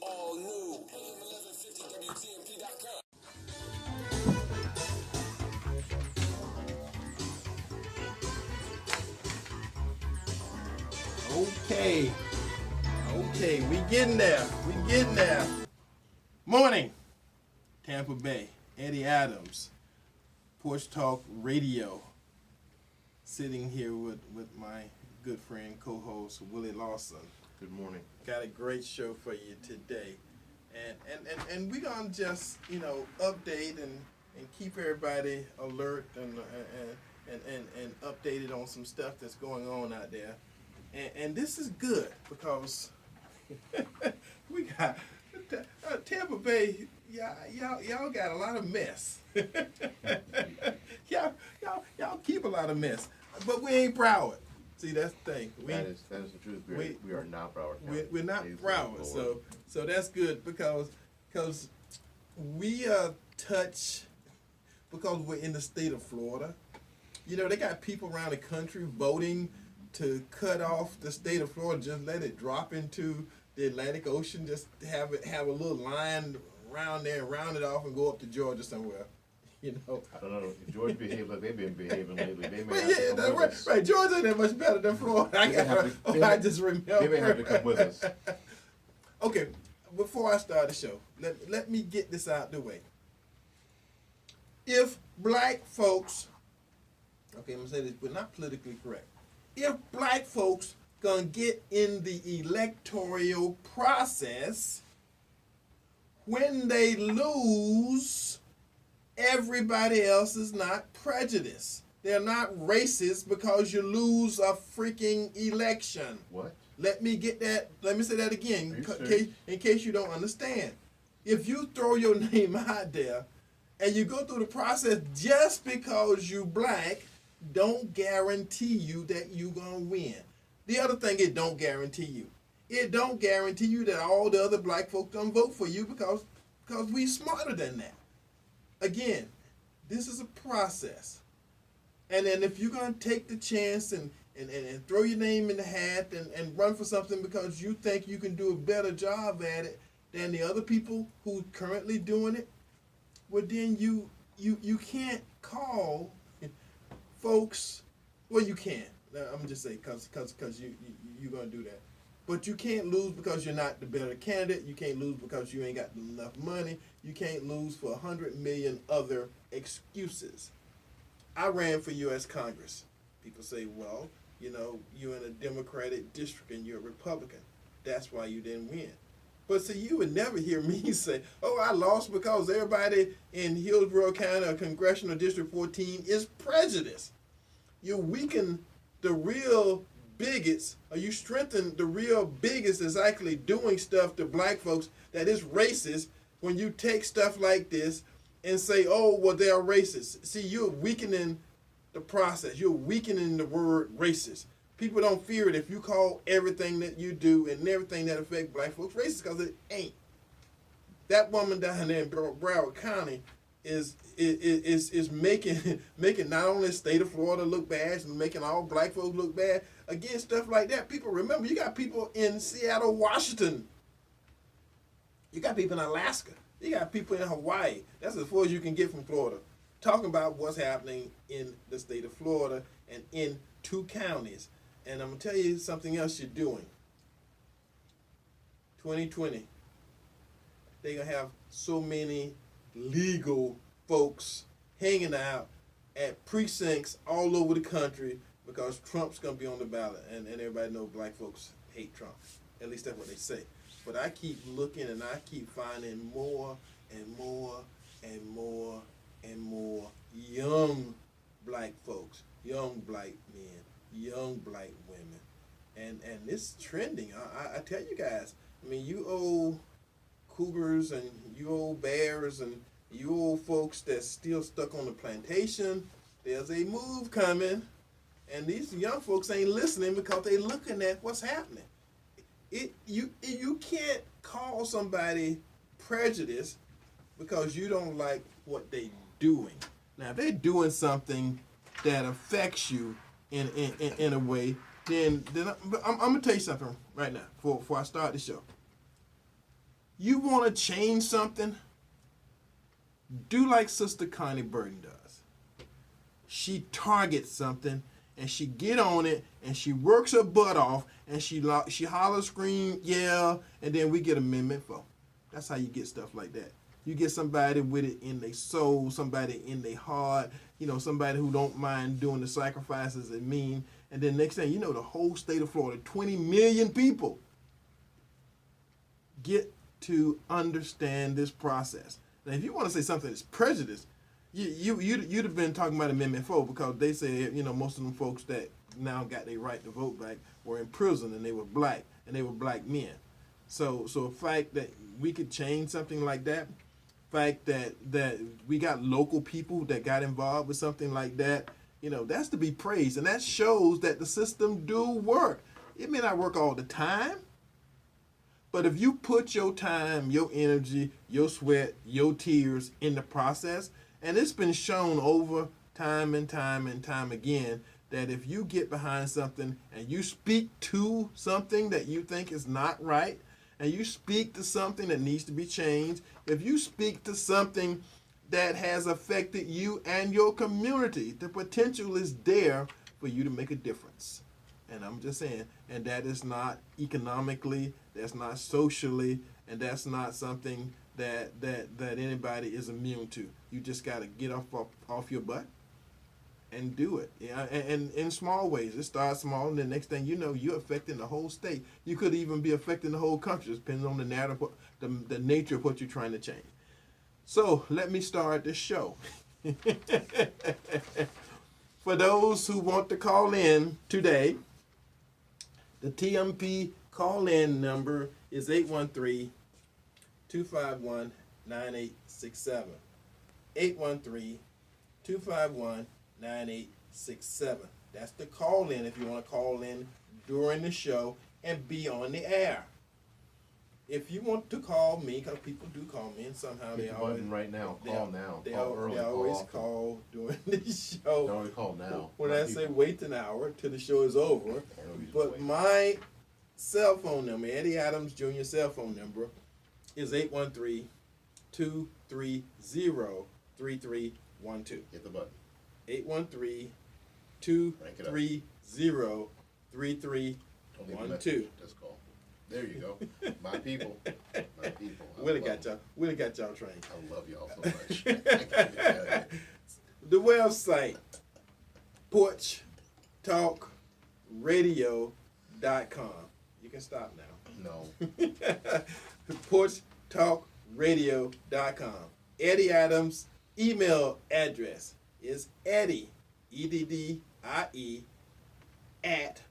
all new. AM 1150 WTMP.com. Okay, we getting there. Morning, Tampa Bay, Eddie Adams, Porch Talk Radio. Sitting here with my good friend, co-host, Willie Lawson. Good morning. Got a great show for you today. And we're going to just, update and keep everybody alert and updated on some stuff that's going on out there. And this is good because we got Tampa Bay. Y'all got a lot of mess. y'all keep a lot of mess, but we ain't Broward. See, that's the thing. That is the truth. We are not Broward. We're not Broward. So that's good because we touch because we're in the state of Florida. They got people around the country voting to cut off the state of Florida, just let it drop into the Atlantic Ocean, just have a little line around there and round it off and go up to Georgia somewhere. I don't know. If Georgia behaves like they've been behaving lately, they may But have to come with us. Right. Georgia ain't that much better than Florida. I just remember. They may have to come with us. Okay, before I start the show, let me get this out the way. If black folks, okay, I'm going to say this, but not politically correct. If black folks gonna get in the electoral process, when they lose, everybody else is not prejudiced. They're not racist because you lose a freaking election. What? Let me say that again in case you don't understand. If you throw your name out there and you go through the process just because you black, don't guarantee you that you gonna win. The other thing, it don't guarantee you. It don't guarantee you that all the other black folks gonna vote for you because we smarter than that. Again, this is a process. And then if you're gonna take the chance and throw your name in the hat and run for something because you think you can do a better job at it than the other people who currently doing it, well then you can't call folks, well, you can. I'm gonna just say because you're gonna do that, but you can't lose because you're not the better candidate. You can't lose because you ain't got enough money. You can't lose for 100 million other excuses. I ran for U.S. Congress. People say, well, you're in a Democratic district and you're a Republican. That's why you didn't win. But see, you would never hear me say, oh, I lost because everybody in Hillsborough County or Congressional District 14 is prejudiced. You weaken the real bigots, or you strengthen the real bigots that's actually doing stuff to black folks that is racist when you take stuff like this and say, oh, well, they are racist. See, you're weakening the process. You're weakening the word racist. People don't fear it if you call everything that you do and everything that affects black folks racist, because it ain't. That woman down there in Broward County is making not only the state of Florida look bad, and making all black folks look bad. Again, stuff like that. People remember, you got people in Seattle, Washington. You got people in Alaska. You got people in Hawaii. That's as far as you can get from Florida. Talking about what's happening in the state of Florida and in 2 counties. And I'm going to tell you something else you're doing. 2020, they're going to have so many legal folks hanging out at precincts all over the country because Trump's going to be on the ballot. And everybody knows black folks hate Trump. At least that's what they say. But I keep looking and I keep finding more and more and more and more young black folks, young black men, young black women. And it's trending. I tell you guys, I mean, you old cougars and you old bears and you old folks that's still stuck on the plantation, there's a move coming. And these young folks ain't listening because they looking at what's happening. You can't call somebody prejudiced because you don't like what they doing. Now, if they're doing something that affects you in a way, then I'm gonna tell you something right now before I start the show. You want to change something? Do like Sister Connie Burton does. She targets something and she get on it and she works her butt off and she hollers, scream, yell, and then we get Amendment 4. That's how you get stuff like that. You get somebody with it in their soul, somebody in their heart, somebody who don't mind doing the sacrifices it mean. And then next thing you know, the whole state of Florida, 20 million people get to understand this process. Now, if you want to say something that's prejudice, you'd have been talking about Amendment 4 because they said, most of them folks that now got their right to vote back were in prison and they were black and they were black men. So the fact that we could change something like that, fact that we got local people that got involved with something like that, that's to be praised. And that shows that the system do work. It may not work all the time, but if you put your time, your energy, your sweat, your tears in the process, and it's been shown over time and time and time again that if you get behind something and you speak to something that you think is not right, and you speak to something that needs to be changed, if you speak to something that has affected you and your community, the potential is there for you to make a difference. And I'm just saying, and that is not economically, that's not socially, and that's not something that anybody is immune to. You just got to get off your butt and do it. And in small ways. It starts small, and the next thing you know, you're affecting the whole state. You could even be affecting the whole country, depending on the narrative, the nature of what you're trying to change. So let me start this show. For those who want to call in today, the TMP call-in number is 813-251-9867. 813-251-9867. That's the call-in if you want to call in during the show and be on the air. If you want to call me, because people do call me, and somehow Hit the button right now. Call now. They Call early. always Call call during the show. They always call now. When I say wait an hour till the show is over, but my cell phone number, Eddie Adams Jr. cell phone number, is 813-230-3312. Hit the button. 813-230-3312. Just call. There you go. My people. My people. Willie got y'all trained. I love y'all so much. I can't get out of here. The website, porchtalkradio.com. You can stop now. No. porchtalkradio.com. Eddie Adams' email address is Eddie, EDDIE, at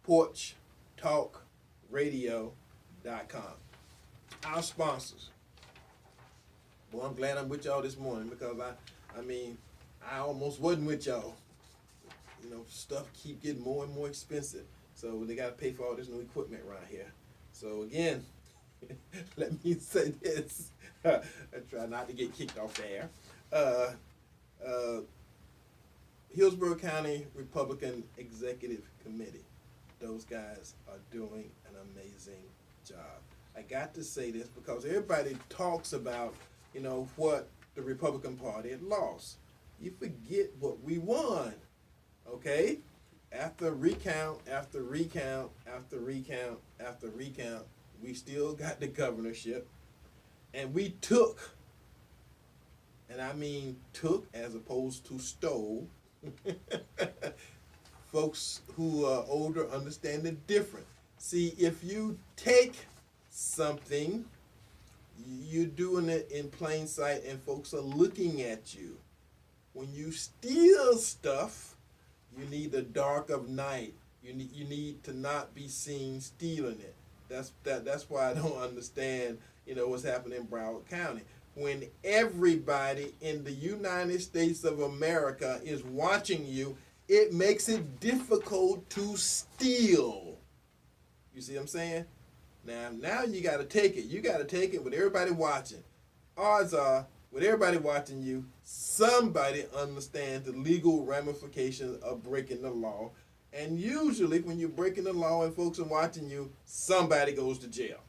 porchtalkradio.com. Our sponsors. Well, I'm glad I'm with y'all this morning because I almost wasn't with y'all. Stuff keep getting more and more expensive. So they got to pay for all this new equipment around here. So again, let me say this. I try not to get kicked off the air. Hillsborough County Republican Executive Committee. Those guys are doing an amazing job. I got to say this because everybody talks about, what the Republican Party had lost. You forget what we won, okay? After recount, after recount, after recount, after recount, we still got the governorship. And we took, and I mean took as opposed to stole. Folks who are older understand it different. See, if you take something, you're doing it in plain sight and folks are looking at you. When you steal stuff, you need the dark of night. You need to not be seen stealing it. That's why I don't understand, what's happening in Broward County. When everybody in the United States of America is watching you, it makes it difficult to steal. You see what I'm saying? Now you got to take it. You got to take it with everybody watching. Odds are, with everybody watching you, somebody understands the legal ramifications of breaking the law. And usually when you're breaking the law and folks are watching you, somebody goes to jail.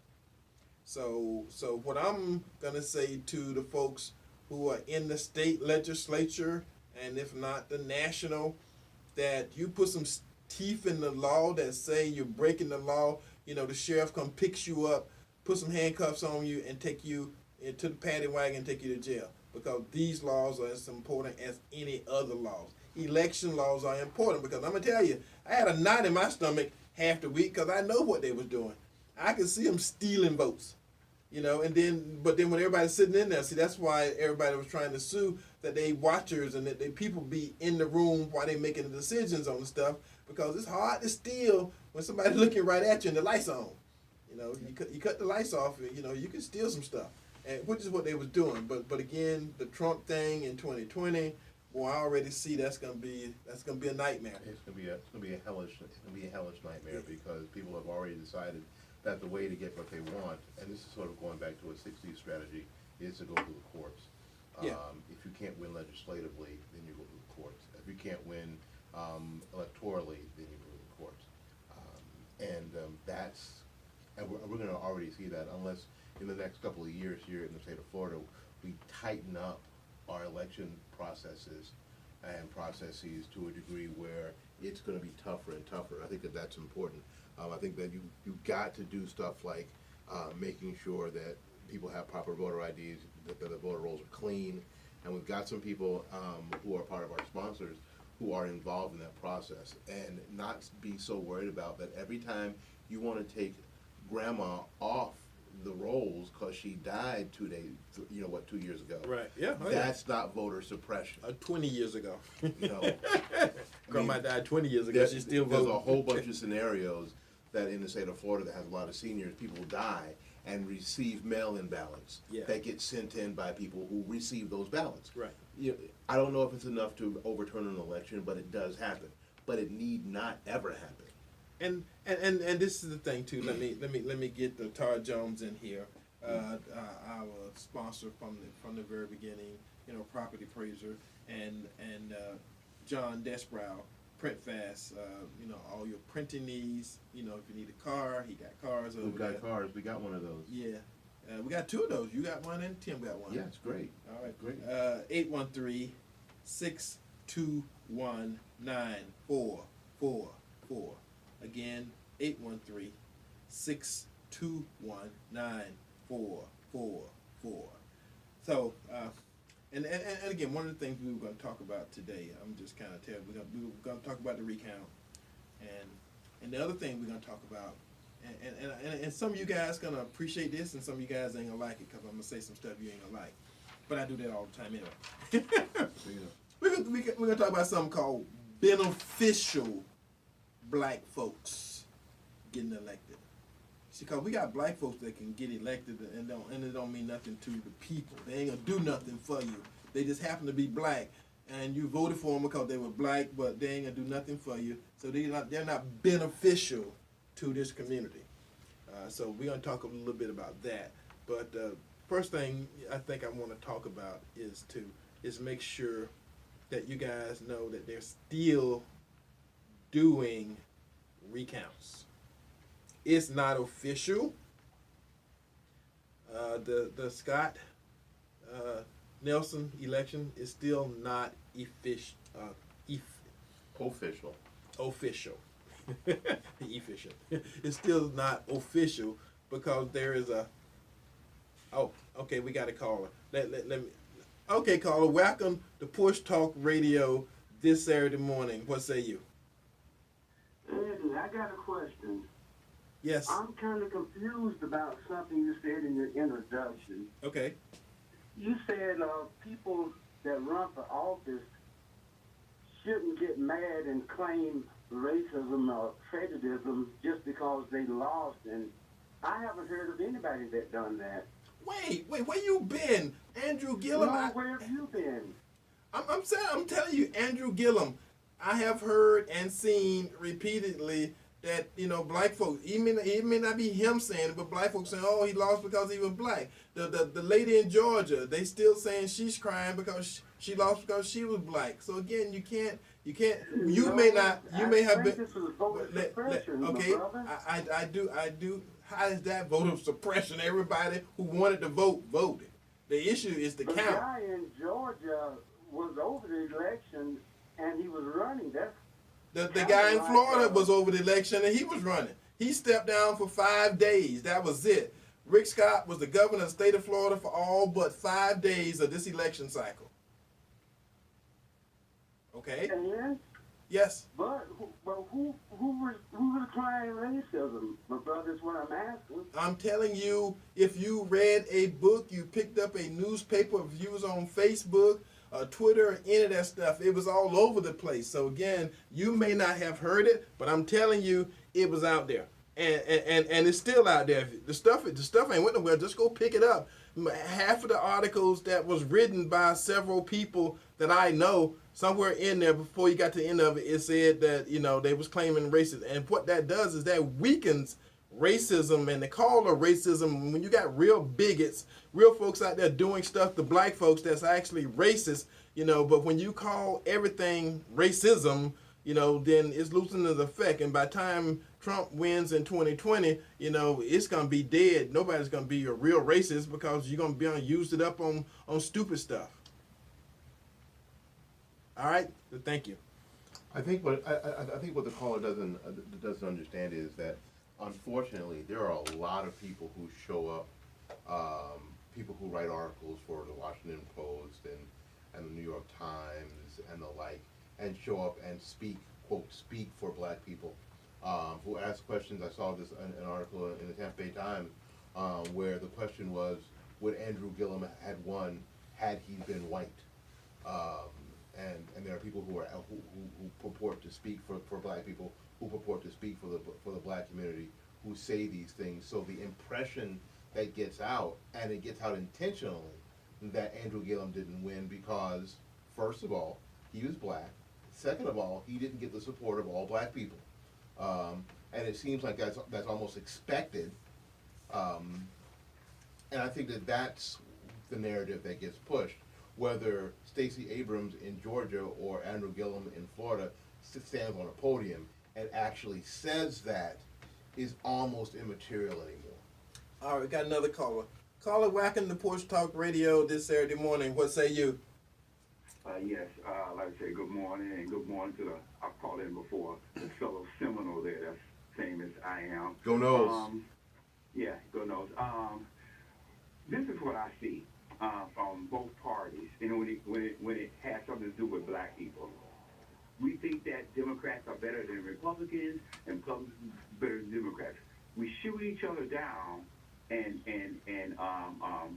So what I'm gonna say to the folks who are in the state legislature, and if not the national, that you put some teeth in the law that say you're breaking the law. You know, the sheriff come picks you up, put some handcuffs on you, and take you into the paddy wagon and take you to jail. Because these laws are as important as any other laws. Election laws are important because I'm gonna tell you, I had a knot in my stomach half the week because I know what they was doing. I could see them stealing votes, you know. But then when everybody's sitting in there, see, that's why everybody was trying to sue, that they watchers and that they people be in the room while they making the decisions on the stuff, because it's hard to steal when somebody's looking right at you and the lights on. You know, you cut the lights off, you know, you can steal some stuff, and which is what they was doing. But again, the Trump thing in 2020. Well, I already see that's gonna be a nightmare. It's gonna be a hellish nightmare because people have already decided that the way to get what they want, and this is sort of going back to a '60s strategy, is to go to the courts. Yeah. If you can't win legislatively, then you go to the courts. If you can't win electorally, then you go to the courts. And we're going to already see that unless in the next couple of years here in the state of Florida, we tighten up our election processes and processes to a degree where it's going to be tougher and tougher. I think that that's important. I think that you got to do stuff like making sure that people have proper voter IDs, that the voter rolls are clean, and we've got some people who are part of our sponsors who are involved in that process, and not be so worried about that every time you want to take grandma off the rolls because she died 2 years ago. Right. Yeah. That's not voter suppression. 20 years ago. No. Grandma died 20 years ago. She still voting. There's a whole bunch of scenarios that in the state of Florida that has a lot of seniors, people die and receive mail-in ballots that get sent in by people who receive those ballots. Right. I don't know if it's enough to overturn an election, but it does happen. But it need not ever happen. And this is the thing too. Let me get the Tar Jones in here, our sponsor from the very beginning. You know, property appraiser and John Desbrow, Print Fast. You know, all your printing needs. You know, if you need a car, he got cars over there. We've got cars. We got one of those. Yeah. We got 2 of those. You got one and Tim got one. Yeah, it's great. All right. Great. 813-621-9444. Again, 813-621-9444. So, and again, one of the things we were going to talk about today, I'm just kind of telling you, we're going to talk about the recount, and the other thing we're going to talk about, and some of you guys gonna appreciate this, and some of you guys ain't gonna like it, because I'm gonna say some stuff you ain't gonna like, but I do that all the time anyway. We're gonna talk about something called beneficial black folks getting elected. See, cause we got black folks that can get elected and it don't mean nothing to the people. They ain't gonna do nothing for you. They just happen to be black, and you voted for them because they were black, but they ain't gonna do nothing for you. So they're not beneficial to this community. So we're gonna talk a little bit about that. But first thing I think I want to talk about is make sure that you guys know that they're still doing recounts. It's not official. The Scott Nelson election is still not official. Efficient. It's still not official because there is a. Oh, okay. We got a caller. Let me. Okay, caller. Welcome to Porch Talk Radio this Saturday morning. What say you? Eddie, I got a question. Yes. I'm kind of confused about something you said in your introduction. Okay. You said people that run for office shouldn't get mad and claim racism or prejudice just because they lost, and I haven't heard of anybody that done that. Wait, where you been? Andrew Gillum? No, where have you been? I'm telling you, Andrew Gillum, I have heard and seen repeatedly that, you know, black folks, it may not be him saying it, but black folks saying, oh, he lost because he was black. The lady in Georgia, they still saying she's crying because She lost because she was black. So again, you No, may have think been. this was voter suppression, my Okay, brother. I do. How is that voter suppression? Everybody who wanted to vote voted. The issue is the The count. guy in Georgia was over the election, and he was running. The guy in Florida was over the election and he was running. He stepped down for 5 days. That was it. Rick Scott was the governor of the state of Florida for all but 5 days of this election cycle. Okay? And Yes. but who was applying racism, my brother? Is what I'm asking. I'm telling you, if you read a book, you picked up a newspaper, if you was on Facebook, Twitter, any of that stuff, it was all over the place. So again, you may not have heard it, but I'm telling you, it was out there, and it's still out there. The stuff ain't went nowhere. Just go pick it up. Half of the articles that was written by several people that I know, somewhere in there before you got to the end of it, it said that they was claiming racism, and what that does is that weakens racism, and they call it racism when you got real bigots, real folks out there doing stuff to black folks that's actually racist, but when you call everything racism, then it's losing its effect, and by the time Trump wins in 2020, it's gonna be dead. Nobody's gonna be a real racist because you're gonna be used it up on stupid stuff. All right, so thank you. I think what the caller doesn't understand is that unfortunately there are a lot of people who show up, people who write articles for the Washington Post and the New York Times and the like, and show up and speak for black people, who ask questions. I saw this an article in the Tampa Bay Times where the question was, would Andrew Gillum had won had he been white? And there are people who purport to speak for black people, who purport to speak for the black community, who say these things. So the impression that gets out, and it gets out intentionally, that Andrew Gillum didn't win because, first of all, he was black. Second of all, he didn't get the support of all black people, and it seems like that's almost expected. And I think that's the narrative that gets pushed. Whether Stacey Abrams in Georgia or Andrew Gillum in Florida stands on a podium and actually says that is almost immaterial anymore. All right, we got another caller. Caller, whacking the Porch Talk Radio this Saturday morning. What say you? Yes, I'd like to say good morning, and good morning to I've called in before, the fellow Seminole there, that's same as I am. Go Noles. Yeah, go Noles. This is what I see from both parties, and when it has something to do with black people. We think that Democrats are better than Republicans, and Republicans better than Democrats. We shoot each other down, and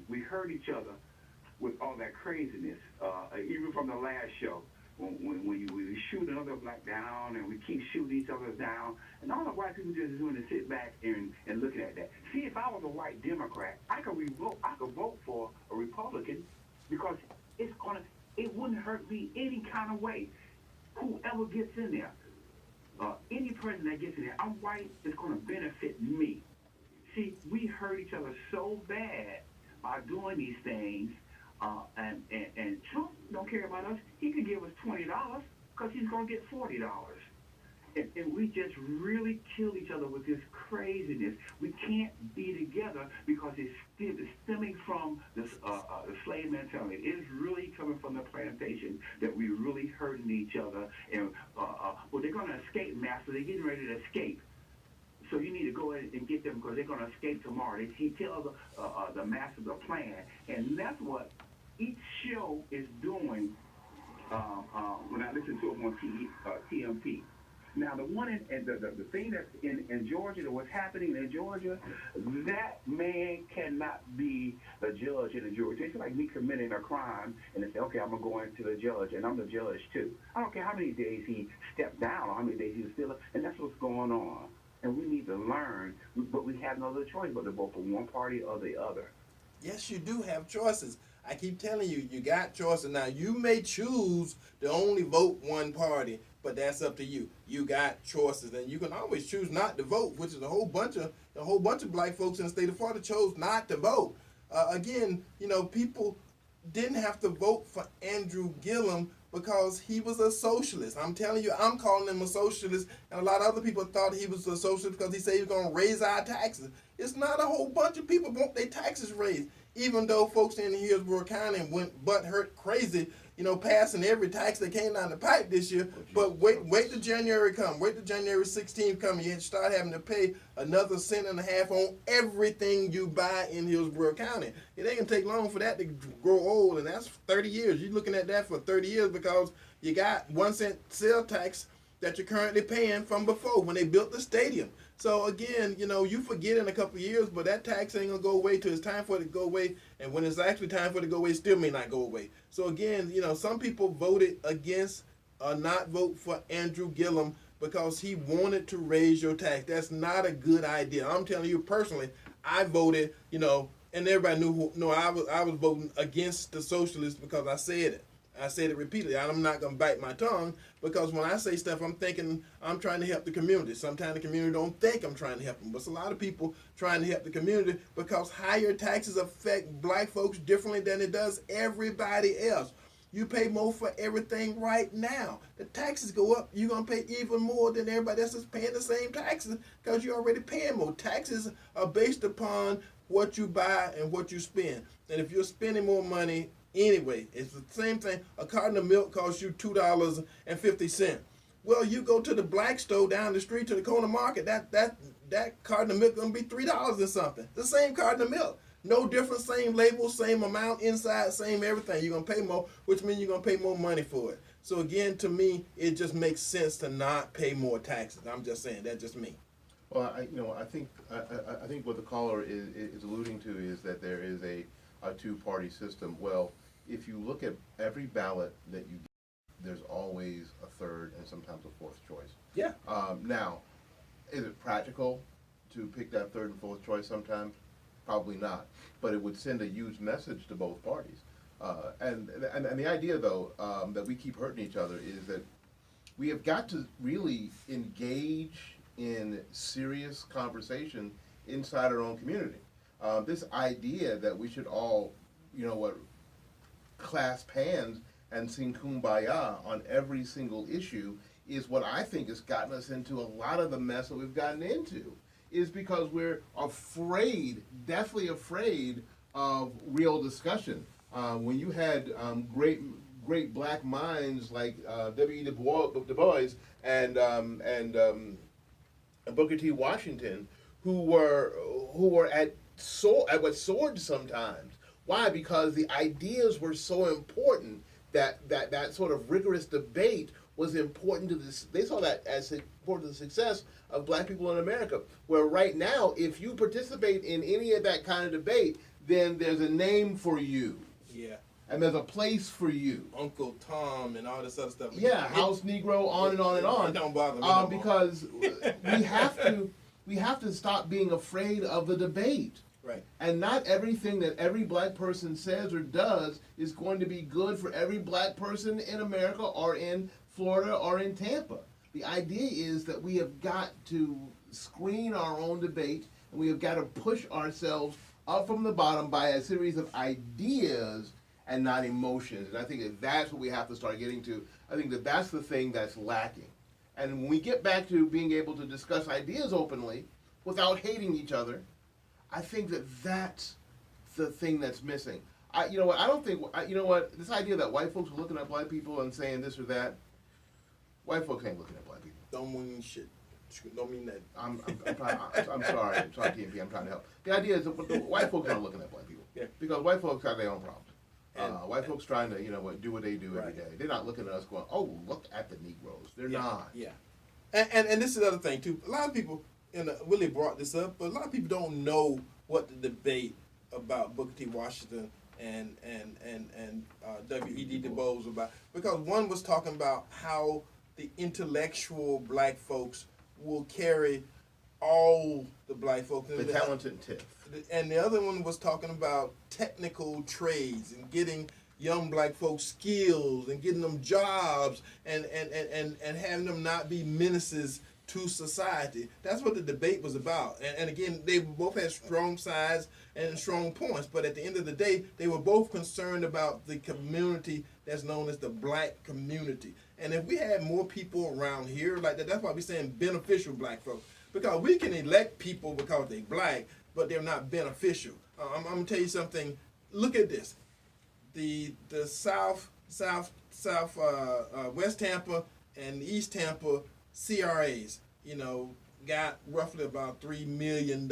we hurt each other with all that craziness, even from the last show, when we shoot another black down and we keep shooting each other down, and all the white people just doing is sit back and looking at that. See, if I was a white Democrat, I could vote for a Republican because it wouldn't hurt me any kind of way. Whoever gets in there, any person that gets in there, I'm white, it's going to benefit me. See, we hurt each other so bad by doing these things. And Trump don't care about us. He could give us $20 because he's going to get $40. And we just really kill each other with this craziness. We can't be together because it's stemming from this the slave mentality. It is really coming from the plantation that we're really hurting each other. And well, they're going to escape, master. They're getting ready to escape. So you need to go in and get them because they're going to escape tomorrow. He tells the master the plan, and that's what each show is doing. When I listen to them on TMP. Now the one and the thing that's in Georgia, that what's happening in Georgia, that man cannot be the judge in Georgia. It's like me committing a crime, and they say, okay, I'm gonna go into the judge, and I'm the judge too. I don't care how many days he stepped down or how many days he was still, and that's what's going on. And we need to learn, but we have no other choice but to vote for one party or the other. Yes, you do have choices. I keep telling you, you got choices. Now, you may choose to only vote one party, but that's up to you. You got choices, and you can always choose not to vote, which is a whole bunch of black folks in the state of Florida chose not to vote. Again, people didn't have to vote for Andrew Gillum because he was a socialist. I'm telling you, I'm calling him a socialist, and a lot of other people thought he was a socialist because he said he was going to raise our taxes. It's not a whole bunch of people want their taxes raised, even though folks in Hillsborough County went butthurt crazy, passing every tax that came down the pipe this year. But wait till January come. Wait till January 16th come. You start having to pay another $1.50 on everything you buy in Hillsborough County. It ain't gonna take long for that to grow old, and that's 30 years. You're looking at that for 30 years because you got 1 cent sales tax that you're currently paying from before when they built the stadium. So again, you forget in a couple of years, but that tax ain't gonna go away till it's time for it to go away. And when it's actually time for it to go away, it still may not go away. So again, some people voted against or not vote for Andrew Gillum because he wanted to raise your tax. That's not a good idea. I'm telling you personally, I voted, and everybody knew I was voting against the socialists because I said it. I said it repeatedly. I'm not going to bite my tongue because when I say stuff, I'm thinking I'm trying to help the community. Sometimes the community don't think I'm trying to help them, but it's a lot of people trying to help the community because higher taxes affect black folks differently than it does everybody else. You pay more for everything right now. The taxes go up, you're going to pay even more than everybody else is paying the same taxes because you're already paying more. Taxes are based upon what you buy and what you spend. And if you're spending more money, anyway, it's the same thing. A carton of milk costs you $2.50. Well, you go to the black store down the street to the corner market, that carton of milk gonna be $3 and something. The same carton of milk. No difference, same label, same amount inside, same everything. You're gonna pay more, which means you're gonna pay more money for it. So again, to me, it just makes sense to not pay more taxes. I'm just saying, that's just me. Well, I think what the caller is alluding to is that there is a two-party system. Well, if you look at every ballot that you get, there's always a third and sometimes a fourth choice. Yeah. Now, is it practical to pick that third and fourth choice sometimes? Probably not. But it would send a huge message to both parties. And the idea, though, that we keep hurting each other is that we have got to really engage in serious conversation inside our own community. This idea that we should all, clasp hands and sing Kumbaya on every single issue is what I think has gotten us into a lot of the mess that we've gotten into, is because we're afraid, deathly afraid of real discussion. When you had great black minds like W.E. Du Bois and Booker T. Washington, who were at swords sometimes. Why? Because the ideas were so important that sort of rigorous debate was important to this. They saw that as important to the success of black people in America. Where right now, if you participate in any of that kind of debate, then there's a name for you. Yeah. And there's a place for you. Uncle Tom and all this other stuff. Yeah, House Negro, on and on and on. It don't bother me no more. Because we have to stop being afraid of the debate. Right. And not everything that every black person says or does is going to be good for every black person in America or in Florida or in Tampa. The idea is that we have got to screen our own debate, and we have got to push ourselves up from the bottom by a series of ideas and not emotions. And I think that that's what we have to start getting to. I think that that's the thing that's lacking. And when we get back to being able to discuss ideas openly without hating each other, I think that that's the thing that's missing. You know what? I don't think. You know what? This idea that white folks are looking at black people and saying this or that. White folks ain't looking at black people. Don't mean shit. Don't mean that. I'm sorry. I'm sorry, TMP. I'm trying to help. The idea is that the white folks aren't looking at black people. Yeah. Because white folks have their own problems. White folks trying to, do what they do every day. They're not looking at us going, oh, look at the Negroes. They're not. Yeah. And this is the other thing, too. A lot of people, and Willie brought this up, but a lot of people don't know what the debate about Booker T. Washington and W.E.D. Du Bois was about. Because one was talking about how the intellectual black folks will carry all the black folks. The talented tiff. And the other one was talking about technical trades and getting young black folks skills and getting them jobs and having them not be menaces to society. That's what the debate was about. And again, they both had strong sides and strong points, but at the end of the day, they were both concerned about the community that's known as the black community. And if we had more people around here like that, that's why we're saying beneficial black folks. Because we can elect people because they're black, but they're not beneficial. I'm gonna tell you something. Look at this. The West Tampa and East Tampa CRAs, got roughly about $3 million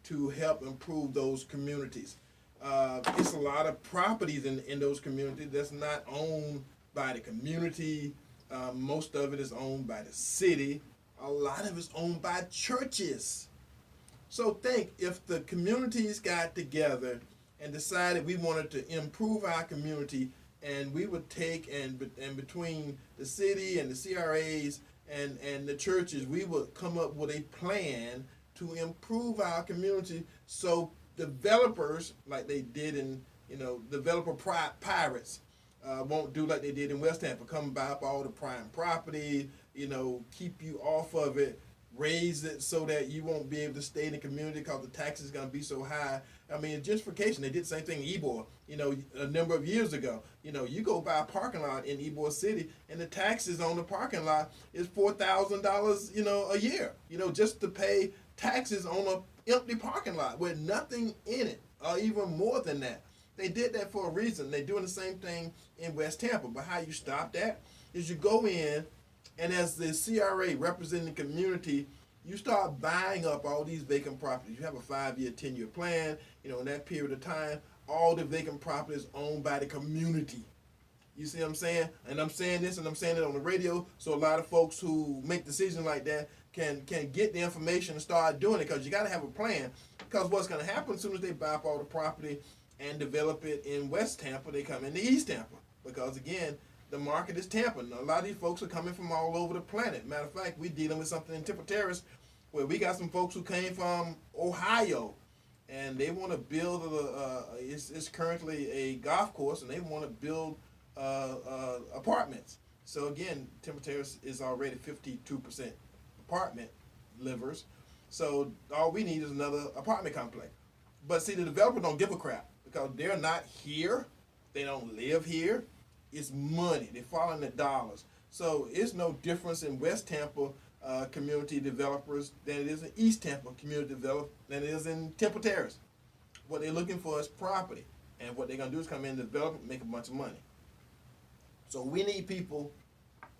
to help improve those communities. It's a lot of properties in those communities that's not owned by the community. Most of it is owned by the city. A lot of it's owned by churches. So think, if the communities got together and decided we wanted to improve our community, and we would take and between the city and the CRAs and the churches, we would come up with a plan to improve our community so developers, like they did in, developer pirates, won't do like they did in West Tampa, come buy up all the prime property, keep you off of it, raise it so that you won't be able to stay in the community because the taxes are going to be so high. I mean, gentrification, they did the same thing in Ybor, a number of years ago. You go buy a parking lot in Ybor City and the taxes on the parking lot is $4,000, a year, just to pay taxes on an empty parking lot with nothing in it, or even more than that. They did that for a reason. They're doing the same thing in West Tampa. But how you stop that is you go in, and as the CRA representing the community, you start buying up all these vacant properties. You have a 5-year, 10-year plan. In that period of time, all the vacant properties owned by the community. You see what I'm saying? And I'm saying this, and I'm saying it on the radio, so a lot of folks who make decisions like that can get the information and start doing it, because you got to have a plan. Because what's going to happen as soon as they buy up all the property and develop it in West Tampa, they come into East Tampa. Because again, the market is Tampa. Now, a lot of these folks are coming from all over the planet. Matter of fact, we're dealing with something in Tampa Terrace where we got some folks who came from Ohio, and they want to build it's currently a golf course, and they want to build apartments. So again, Tampa Terrace is already 52% apartment livers. So all we need is another apartment complex. But see, the developer don't give a crap because they're not here. They don't live here. It's money. They're following the dollars. So it's no difference in West Tampa community developers than it is in East Tampa community developers than it is in Tampa Terrace. What they're looking for is property. And what they're going to do is come in and develop and make a bunch of money. So we need people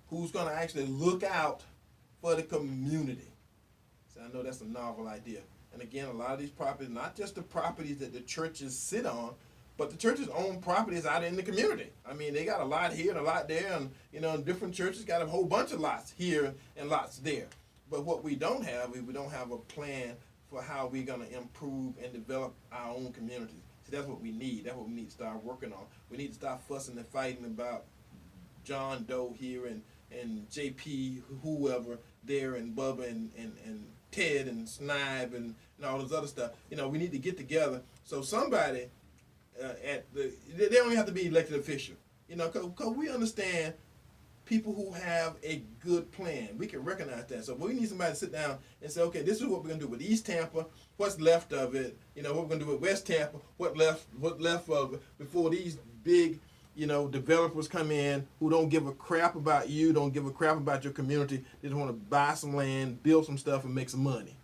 who's going to actually look out for the community. So I know that's a novel idea. And again, a lot of these properties, not just the properties that the churches sit on, but the churches own properties out in the community. I mean, they got a lot here and a lot there, and different churches got a whole bunch of lots here and lots there. But what we don't have, we don't have a plan for how we're going to improve and develop our own communities. See, that's what we need. That's what we need to start working on. We need to stop fussing and fighting about John Doe here and JP, whoever there, and Bubba and Ted and Snibe and all this other stuff. We need to get together so somebody they don't even have to be elected official, because we understand people who have a good plan. We can recognize that. So we need somebody to sit down and say, okay, this is what we're going to do with East Tampa, what's left of it, what we're going to do with West Tampa, what left of it before these big, developers come in who don't give a crap about you, don't give a crap about your community. They just want to buy some land, build some stuff, and make some money.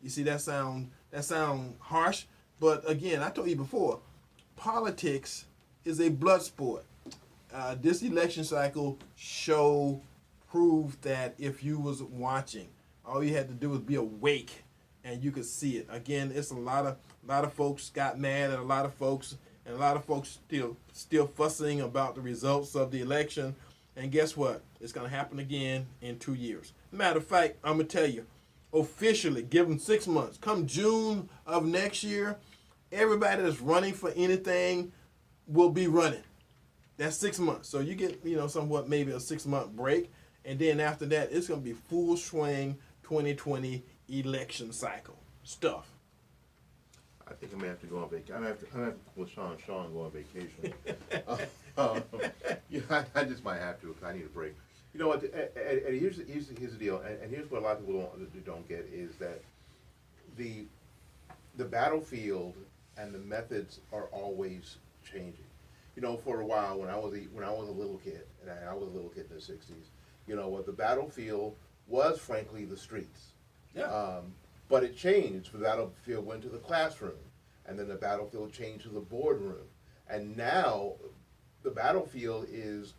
You see, that sound harsh, but again, I told you before, politics is a blood sport. This election cycle proved that if you was watching, all you had to do was be awake, and you could see it. Again, it's a lot of folks got mad at a lot of folks, and a lot of folks still fussing about the results of the election. And guess what? It's going to happen again in 2 years. Matter of fact, I'm going to tell you, officially, give them 6 months. Come June of next year, everybody that's running for anything will be running. That's 6 months. So you get, somewhat maybe a 6-month break. And then after that, it's going to be full swing 2020 election cycle stuff. I think I may have to go on vacation. I'm going to have to with Sean go on vacation. I just might have to, because I need a break. You know what? And here's the deal, and here's what a lot of people don't get is that the battlefield and the methods are always changing. You know, for a while when I was a little kid, and I was a little kid in the '60s, you know, what the battlefield was, frankly, the streets. Yeah. But it changed. The battlefield went to the classroom, and then the battlefield changed to the boardroom, and now the battlefield is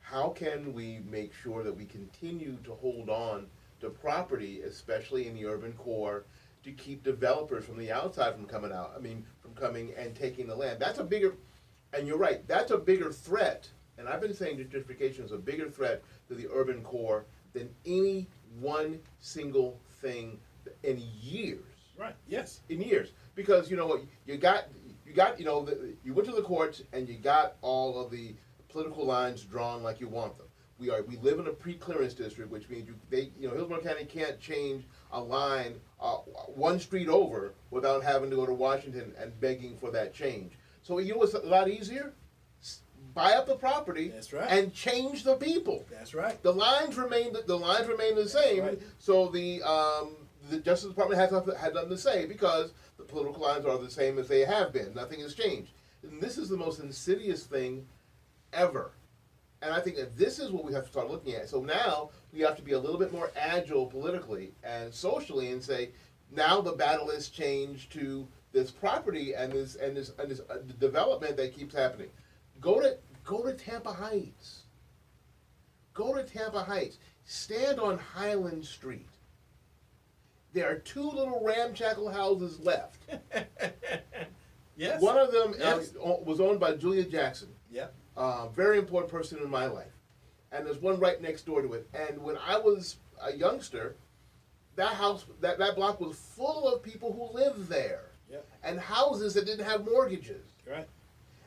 how can we make sure that we continue to hold on to property, especially in the urban core, to keep developers from the outside from coming out. I mean, from coming and taking the land. That's a bigger, and you're right, that's a bigger threat. And I've been saying gentrification is a bigger threat to the urban core than any one single thing in years. Right. Yes. In years, because you know what you got you know you went to the courts and you got all of the political lines drawn like you want them. We live in a pre-clearance district, which means Hillsborough County can't change a line one street over without having to go to Washington and begging for that change. So you know what's a lot easier? Buy up the property. That's right. And change the people. That's right. The lines remain the same. Right. So the Justice Department had nothing to say because the political lines are the same as they have been. Nothing has changed. And this is the most insidious thing ever. And I think that this is what we have to start looking at. So now we have to be a little bit more agile politically and socially and say, now the battle has changed to this property and this development that keeps happening. Go to Tampa Heights. Go to Tampa Heights. Stand on Highland Street. There are two little ramshackle houses left. Yes. One of them Yes. was owned by Julia Jackson. Yeah. Very important person in my life. And there's one right next door to it. And when I was a youngster, that house, that block was full of people who lived there. Yep. And houses that didn't have mortgages. Right.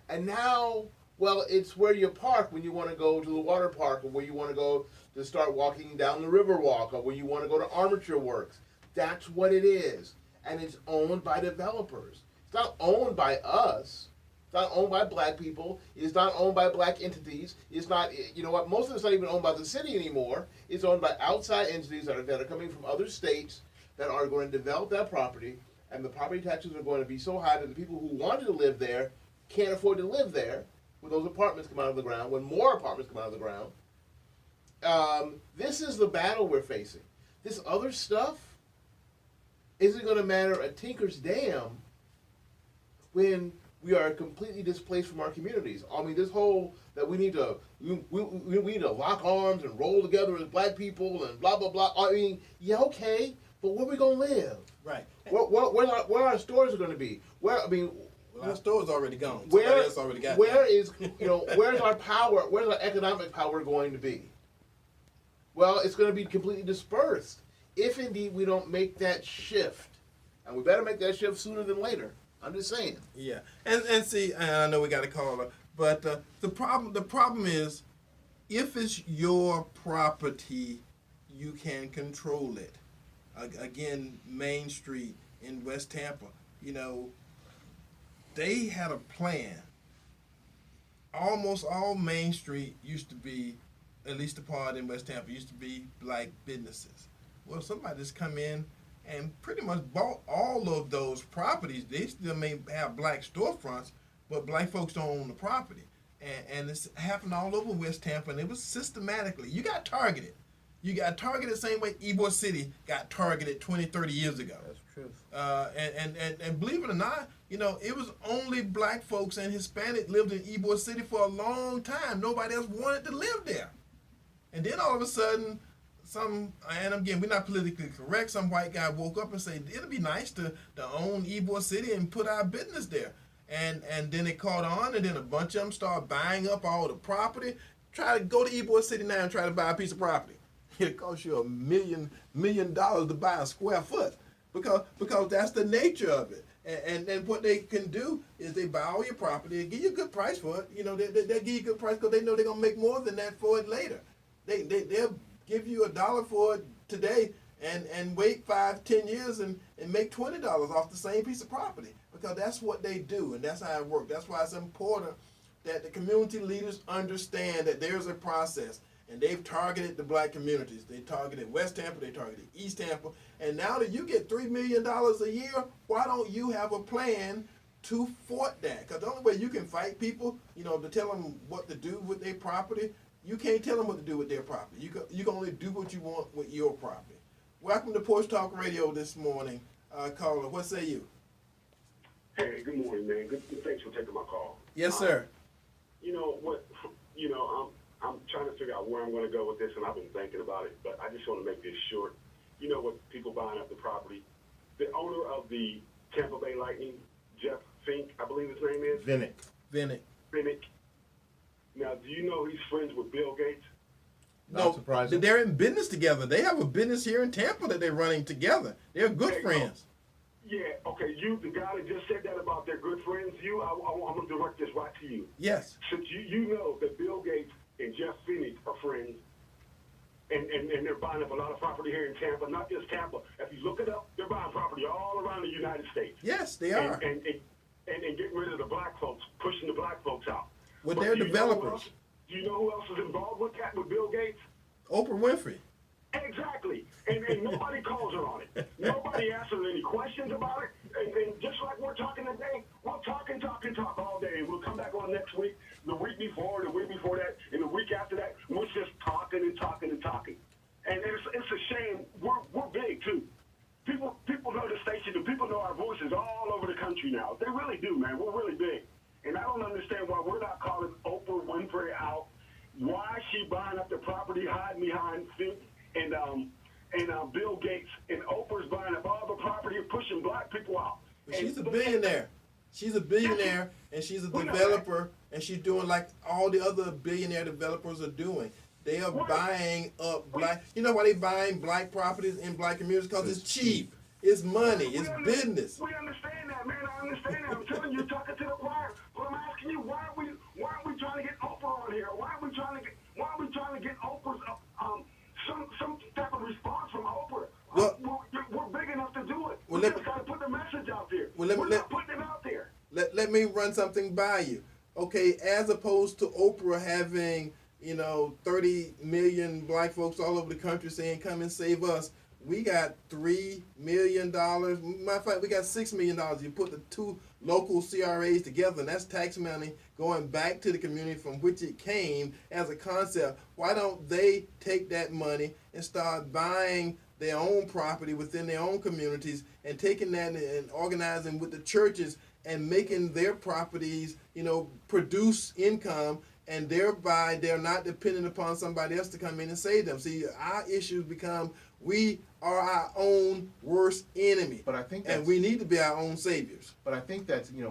And now, well, it's where you park when you want to go to the water park, or where you want to go to start walking down the river walk, or where you want to go to Armature Works. That's what it is. And it's owned by developers. It's not owned by us. It's not owned by black people. It's not owned by black entities. It's not, you know what, most of it's not even owned by the city anymore. It's owned by outside entities that are coming from other states that are going to develop that property, and the property taxes are going to be so high that the people who wanted to live there can't afford to live there when those apartments come out of the ground, when more apartments come out of the ground. This is the battle we're facing. This other stuff isn't going to matter a tinker's damn when we are completely displaced from our communities. I mean, this whole that we need to lock arms and roll together as black people and blah blah blah. I mean, yeah, okay, but where we gonna live? Right. Where our stores are gonna be? Well, our store's already gone. Where Somebody else already got where that. is where's our power? Where's our economic power going to be? Well, it's going to be completely dispersed if indeed we don't make that shift, and we better make that shift sooner than later. I'm just saying. Yeah, and see, I know we got a caller, but the problem is, if it's your property, you can control it. Again, Main Street in West Tampa, they had a plan. Almost all Main Street used to be, at least the part in West Tampa, used to be black businesses. Well, somebody just come in and pretty much bought all of those properties. They still may have black storefronts, but black folks don't own the property. And it's happened all over West Tampa, and it was systematically. You got targeted. You got targeted the same way Ybor City got targeted 20, 30 years ago. That's true. And believe it or not, it was only black folks and Hispanic lived in Ybor City for a long time. Nobody else wanted to live there. And then all of a sudden, and again, we're not politically correct, some white guy woke up and said, it'd be nice to own Ybor City and put our business there. And then it caught on, and then a bunch of them started buying up all the property. Try to go to Ybor City now and try to buy a piece of property. It costs you $1 million to buy a square foot because that's the nature of it. And what they can do is they buy all your property and give you a good price for it. They'll give you a good price because they know they're going to make more than that for it later. They'll give you $1 for it today and wait 5-10 years and make $20 off the same piece of property because that's what they do and that's how it works. That's why it's important that the community leaders understand that there's a process and they've targeted the black communities. They targeted West Tampa, they targeted East Tampa, and now that you get $3 million a year, why don't you have a plan to thwart that? Because the only way you can fight people, to tell them what to do with their property, you can't tell them what to do with their property. You can only do what you want with your property. Welcome to Porch Talk Radio this morning. Caller, what say you? Hey, good morning, man. Thanks for taking my call. Yes, sir. You know what? I'm trying to figure out where I'm going to go with this, and I've been thinking about it. But I just want to make this short. You know what? People buying up the property. The owner of the Tampa Bay Lightning, Jeff Fink, I believe his name is. Vinnick. Now, do you know he's friends with Bill Gates? Not surprising. They're in business together. They have a business here in Tampa that they're running together. They're good friends. Yeah. Okay. You, the guy that just said that about their good friends. I'm going to direct this right to you. Yes. Since you know that Bill Gates and Jeff Fink are friends, and they're buying up a lot of property here in Tampa, not just Tampa. If you look it up, they're buying property all around the United States. Yes, they are. And getting rid of the black folks, pushing the black folks out. Well, they're developers. Do you know who else is involved with that, with Bill Gates? Oprah Winfrey. Exactly. And nobody calls her on it. Nobody asks her any questions about it. And just like we're talking today, we'll talk all day. And we'll come back on next week, the week before, the week before that, and the week after that. We're just talking and talking and talking. And it's a shame. We're big, too. People know the station, and people know our voices all over the country now. They really do, man. We're really big. And I don't understand why we're not calling Oprah Winfrey out. Why is she buying up the property, hiding behind Fink and Bill Gates, and Oprah's buying up all the property and pushing black people out. But she's a billionaire. She's a billionaire, and she's a developer, and she's doing like all the other billionaire developers are doing. They are buying up black. You know why they buying black properties in black communities? Because it's cheap. It's money. It's business. We understand that, man. I understand that. I'm telling you, you're talking to the choir. But I'm asking you, why are we trying to get Oprah on here? Why are we trying to get Oprah's some type of response from Oprah? Well, we're big enough to do it. Well, we just got to put the message out there. We're not putting it out there. Let me run something by you. Okay, as opposed to Oprah having 30 million black folks all over the country saying, come and save us. We got $3 million. Matter of fact, we got $6 million. You put the two local CRAs together, and that's tax money going back to the community from which it came as a concept. Why don't they take that money and start buying their own property within their own communities and taking that and organizing with the churches and making their properties, produce income, and thereby they're not dependent upon somebody else to come in and save them. See, our issues become we are our own worst enemy. But I think and we need to be our own saviors. But I think that's, I've been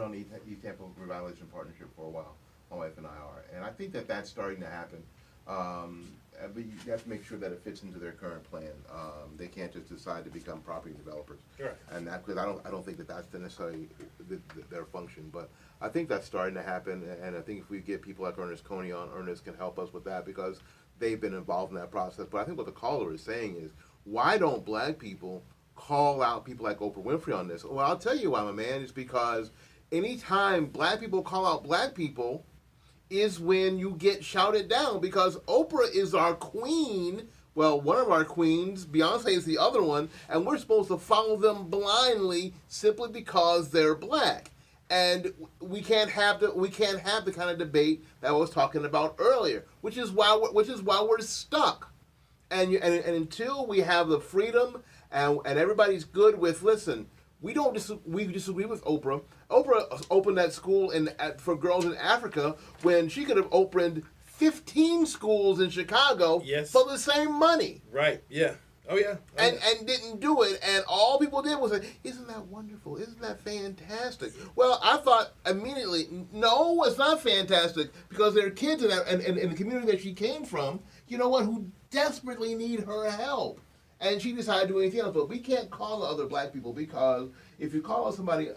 on the EastTampa Revitalization Partnership for a while. My wife and I are. And I think that's starting to happen. But you have to make sure that it fits into their current plan. They can't just decide to become property developers. Right. And because I don't think that's necessarily their function. But I think that's starting to happen. And I think if we get people like Ernest Coney on, Ernest can help us with that because they've been involved in that process. But I think what the caller is saying is, why don't black people call out people like Oprah Winfrey on this? Well, I'll tell you why, my man. It's because anytime black people call out black people is when you get shouted down, because Oprah is our queen. Well, one of our queens, Beyonce is the other one, and we're supposed to follow them blindly simply because they're black. And we can't have the kind of debate that I was talking about earlier, which is why we're stuck. And until we have the freedom and everybody's good with, listen, we disagree with Oprah. Oprah opened that school for girls in Africa when she could have opened 15 schools in Chicago for the same money. Right. Yeah. Oh yeah. And didn't do it, and all people did was say, "Isn't that wonderful? Isn't that fantastic?" Well, I thought immediately, no, it's not fantastic, because there are kids in the community that she came from, who desperately need her help, and she decided to do anything else. But we can't call other black people, because if you call somebody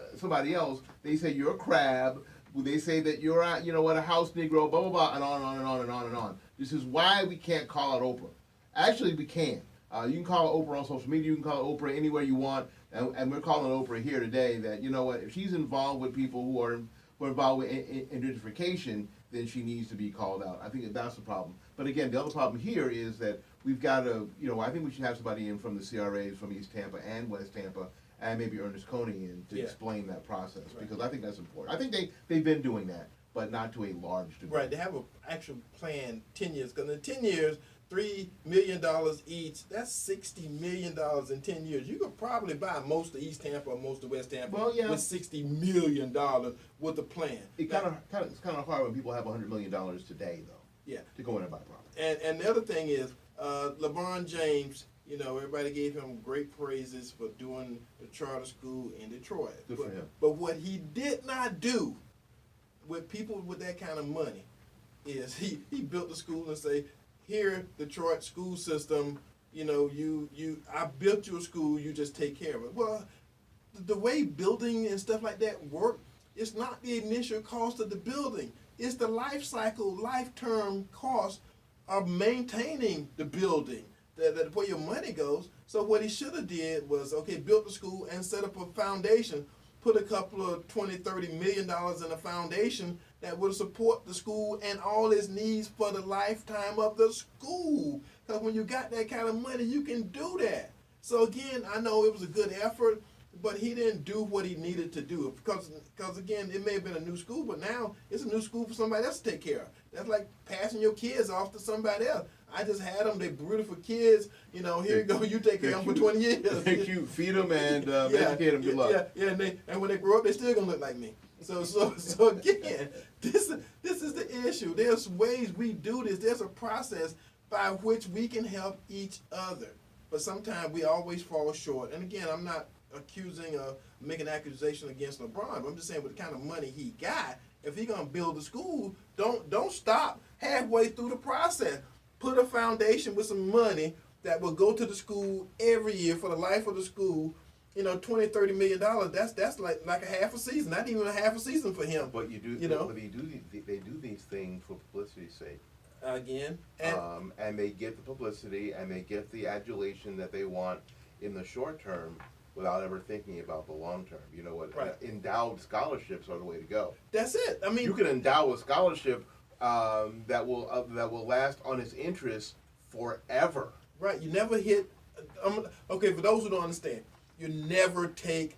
else, they say you're a crab. They say that you're a house Negro, blah blah blah, and on and on and on and on and on. This is why we can't call out Oprah. Actually, we can. You can call Oprah on social media. You can call Oprah anywhere you want. And we're calling Oprah here today that, if she's involved with people who are involved in gentrification, then she needs to be called out. I think that's the problem. But again, the other problem here is that we've got to, I think we should have somebody in from the CRAs, from EastTampa and WestTampa, and maybe Ernest Coney in to explain that process, because I think that's important. I think they've been doing that, but not to a large degree. Right, they have an actual plan 10 years, because in 10 years, $3 million each, that's $60 million in 10 years. You could probably buy most of EastTampa or most of WestTampa with $60 million with a plan. It's kind of hard when people have $100 million today, though. Yeah. To go in and buy property. And the other thing is, LeBron James, everybody gave him great praises for doing the charter school in Detroit. Good for him. But what he did not do with people with that kind of money is he built the school and say, here, Detroit school system, I built you a school, you just take care of it. Well, the way building and stuff like that work, it's not the initial cost of the building. It's the life cycle, life-term cost of maintaining the building, that where your money goes. So what he should have did was, built the school and set up a foundation, put a couple of $20, $30 million in a foundation that would support the school and all its needs for the lifetime of the school. Because when you got that kind of money, you can do that. So again, I know it was a good effort, but he didn't do what he needed to do. Because again, it may have been a new school, but now it's a new school for somebody else to take care of. That's like passing your kids off to somebody else. I just had them, they're beautiful kids. Here you go, you take care of them for 20 years. They're cute, feed them and educate them, good luck. Yeah, and when they grow up, they're still going to look like me. So again, this is the issue. There's ways we do this. There's a process by which we can help each other. But sometimes we always fall short. And again, I'm not accusing of making accusation against LeBron. I'm just saying with the kind of money he got, if he's going to build a school, don't stop halfway through the process. Put a foundation with some money that will go to the school every year for the life of the school. $20, $30 million. That's like a half a season. Not even a half a season for him. But but they do these things for publicity's sake. Again, and they get the publicity and they get the adulation that they want in the short term without ever thinking about the long term. You know what? Right. Endowed scholarships are the way to go. That's it. I mean, you can endow a scholarship that will last on its interest forever. Right. You never hit. For those who don't understand, you never take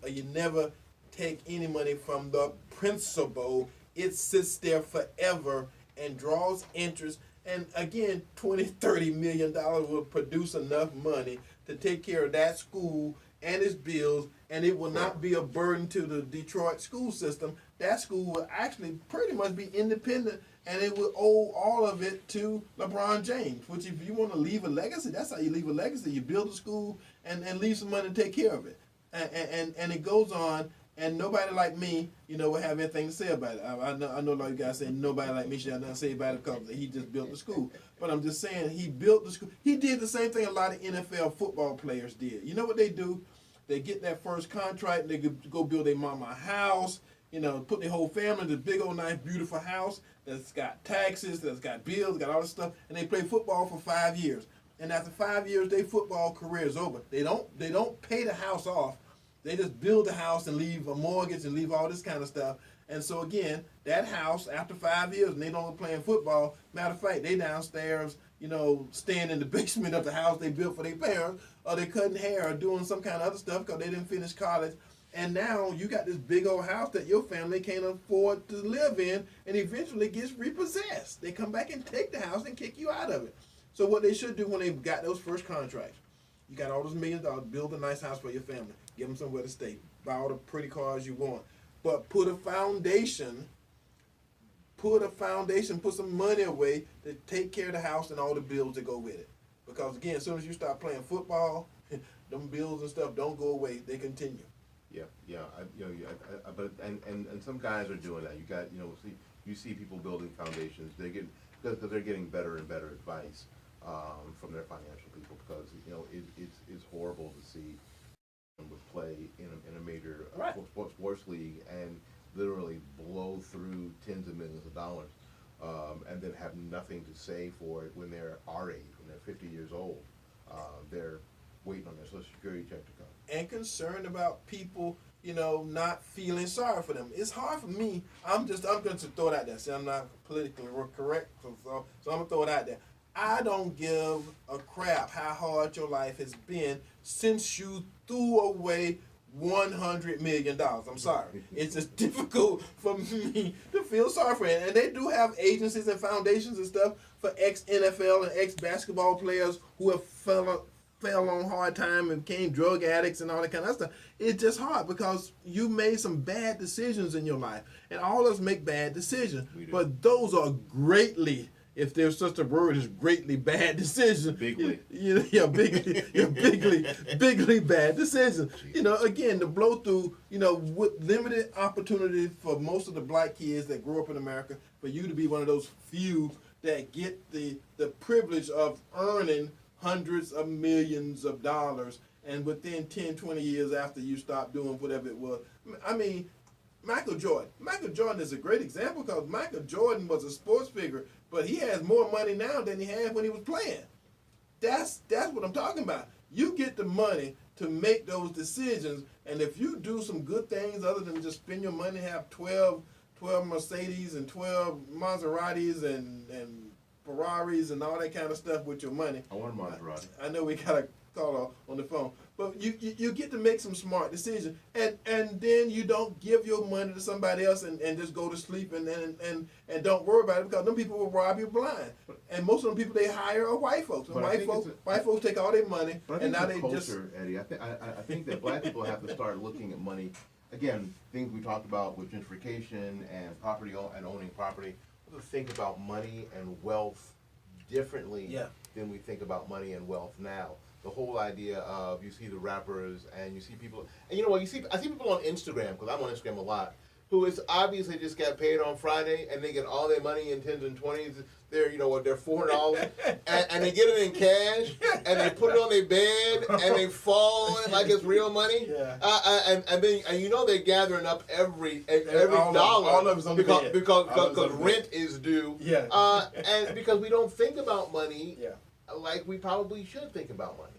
any money from the principal. It sits there forever and draws interest. And again, $20, $30 million will produce enough money to take care of that school and its bills, and it will not be a burden to the Detroit school system. That school will actually pretty much be independent, and it will owe all of it to LeBron James, which if you want to leave a legacy, that's how you leave a legacy. You build a school and leave some money to take care of it. And it goes on, and nobody like me, will have anything to say about it. I know a lot of you guys say nobody like me should have nothing to say about it because he just built the school. But I'm just saying he built the school. He did the same thing a lot of NFL football players did. You know what they do? They get that first contract, they go build their mama a house, put their whole family in this big old nice beautiful house that's got taxes, that's got bills, got all this stuff, and they play football for 5 years. And after 5 years, their football career is over. They don't pay the house off. They just build the house and leave a mortgage and leave all this kind of stuff. And so again, that house, after 5 years, and they don't playing football, matter of fact, they downstairs, staying in the basement of the house they built for their parents, or they cutting hair or doing some kind of other stuff because they didn't finish college. And now you got this big old house that your family can't afford to live in, and eventually gets repossessed. They come back and take the house and kick you out of it. So what they should do when they got those first contracts, you got all those $1 million, build a nice house for your family, give them somewhere to stay, buy all the pretty cars you want, but put a foundation, put some money away to take care of the house and all the bills that go with it. Because again, as soon as you start playing football, them bills and stuff don't go away; they continue. But some guys are doing that. You got, you see people building foundations. Because they're getting better and better advice from their financial people. Because it's horrible to see them play in a major sports league and literally blow through tens of millions of dollars, and then have nothing to say for it when they're our age, when they're 50 years old. They're waiting on their Social Security check to come. And concerned about people, not feeling sorry for them. It's hard for me. I'm going to throw it out there. See, I'm not politically correct, so I'm going to throw it out there. I don't give a crap how hard your life has been since you threw away $100 million. I'm sorry. It's just difficult for me to feel sorry for it. And they do have agencies and foundations and stuff for ex-NFL and ex-basketball players who have fell on hard time and became drug addicts and all that kind of stuff. It's just hard because you made some bad decisions in your life. And all of us make bad decisions. But those are greatly, if there's such a word as greatly bad decisions. Bigly. Bigly bad decisions. You know, again, the blow through, you know, with limited opportunity for most of the black kids that grew up in America, for you to be one of those few that get the privilege of earning hundreds of millions of dollars, and within 10, 20 years after you stop doing whatever it was. I mean, Michael Jordan is a great example because Michael Jordan was a sports figure, but he has more money now than he had when he was playing. That's what I'm talking about. You get the money to make those decisions, and if you do some good things other than just spend your money, have 12 Mercedes and 12 Maseratis and Ferraris and all that kind of stuff with your money. I want a Maserati. I know we got a caller on the phone, but you get to make some smart decisions, and then you don't give your money to somebody else and just go to sleep and don't worry about it because them people will rob you blind. And most of them people they hire are white folks. And white folks take all their money and now they culture, just. Eddie, I think that black people have to start looking at money. Again, things we talked about with gentrification and property and owning property. To think about money and wealth differently than we think about money and wealth now. The whole idea of you see the rappers and you see people, and you know what, I see people on Instagram, because I'm on Instagram a lot, who is obviously just got paid on Friday and they get all their money in 10s and 20s. They're, you know, they're $400 and they get it in cash and they put it on their bed and they fall on it like it's real money. And you know they're gathering up every dollar because rent is due. And because we don't think about money like we probably should think about money.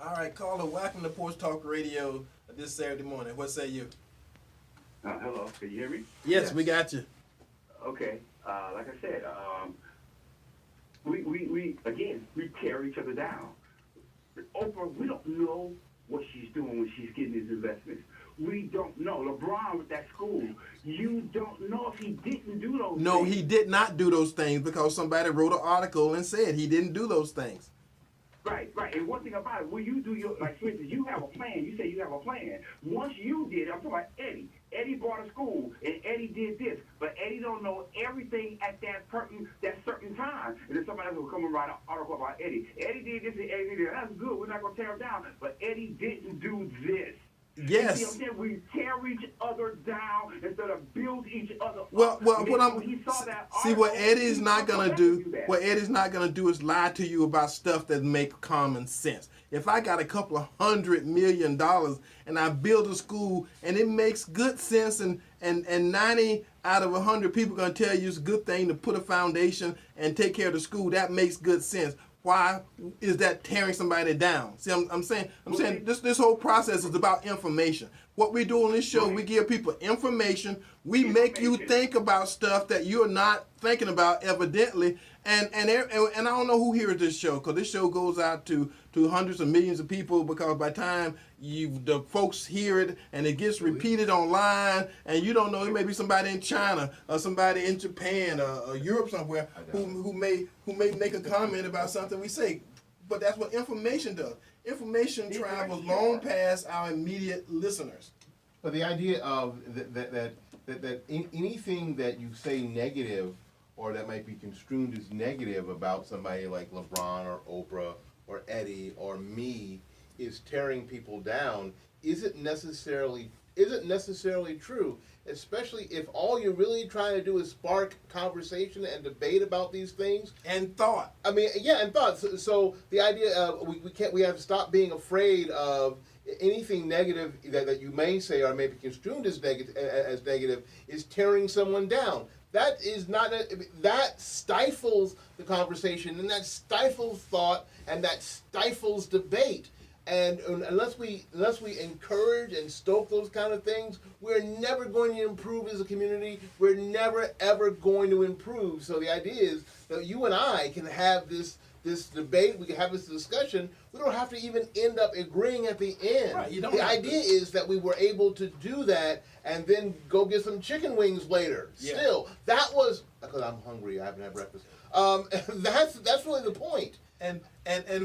All right, caller, welcome to Porch Talk Radio this Saturday morning. What say you? Hello, can you hear me? Yes, we got you. Okay, like I said, we tear each other down. Oprah, we don't know what she's doing when she's getting these investments. We don't know. LeBron with that school, you don't know if he didn't do those things. No, he did not do those things because somebody wrote an article and said he didn't do those things. Right. And one thing about it, when you do your, like, for instance, you have a plan. You say you have a plan. Once you did, I'm talking about Eddie. Eddie bought a school, and Eddie did this. But Eddie don't know everything at that certain time. And then somebody else will come and write an article about Eddie. Eddie did this, and Eddie did that. That's good. We're not going to tear him down. But Eddie didn't do this. Yes. You see what I'm saying? We tear each other down instead of build each other up. What Eddie's not gonna do. What Eddie's not gonna do is lie to you about stuff that make common sense. If I got a couple of $100 million and I build a school and it makes good sense and 90 out of 100 people gonna tell you it's a good thing to put a foundation and take care of the school, that makes good sense. Why is that tearing somebody down? See, I'm saying this whole process is about information. What we do on this show, we give people information. We make you think about stuff that you're not thinking about, evidently. And I don't know who hears this show, because this show goes out to hundreds of millions of people, because by the time the folks hear it and it gets repeated online, and you don't know, it may be somebody in China or somebody in Japan or Europe somewhere who may make a comment about something we say. But that's what information does. Information travels long past our immediate listeners. But the idea of that anything that you say negative or that might be construed as negative about somebody like LeBron or Oprah or Eddie or me is tearing people down isn't necessarily true, especially if all you're really trying to do is spark conversation and debate about these things and thought. I mean, yeah, and thought. So the idea we have to stop being afraid of anything negative that you may say or may be construed as negative is tearing someone down. That is not that stifles the conversation, and that stifles thought, and that stifles debate. And unless we encourage and stoke those kind of things, we're never going to improve as a community. We're never ever going to improve. So the idea is that you and I can have this this debate, we can have this discussion. We don't have to even end up agreeing at the end. Right, you don't the have idea to. is that we were able to do that and then go get some chicken wings later. Yeah. Still, that was because I'm hungry. I haven't had breakfast. That's really the point. And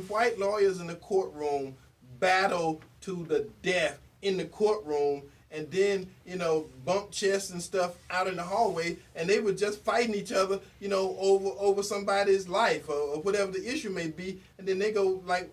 white lawyers in the courtroom battle to the death in the courtroom, and then, you know, bump chests and stuff out in the hallway, and they were just fighting each other, you know, over somebody's life or whatever the issue may be, and then they go like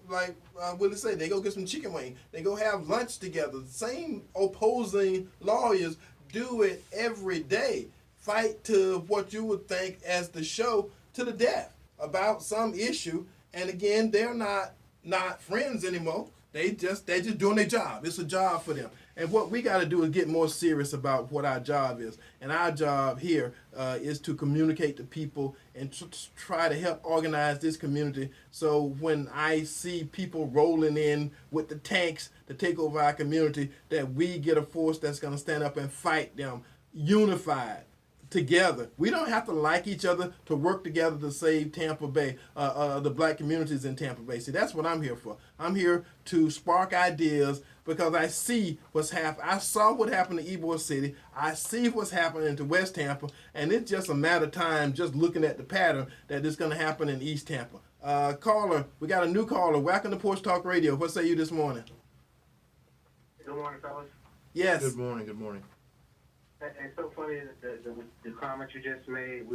Willie say, they go get some chicken wing, they go have lunch together. The same opposing lawyers do it every day, fight to what you would think as the show to the death about some issue, and again, they're not friends anymore. They just doing their job. It's a job for them. And what we got to do is get more serious about what our job is. And our job here is to communicate to people and try to help organize this community. So when I see people rolling in with the tanks to take over our community, that we get a force that's going to stand up and fight them unified. Together. We don't have to like each other to work together to save Tampa Bay, the black communities in Tampa Bay. See, that's what I'm here for. I'm here to spark ideas because I see what's happening. I saw what happened to Ybor City. I see what's happening to West Tampa, and it's just a matter of time, just looking at the pattern, that it's going to happen in East Tampa. Caller, we got a new caller. Welcome to Porch Talk Radio. What say you this morning? Good morning, fellas. Yes. Good morning. Good morning. It's so funny that the comment you just made.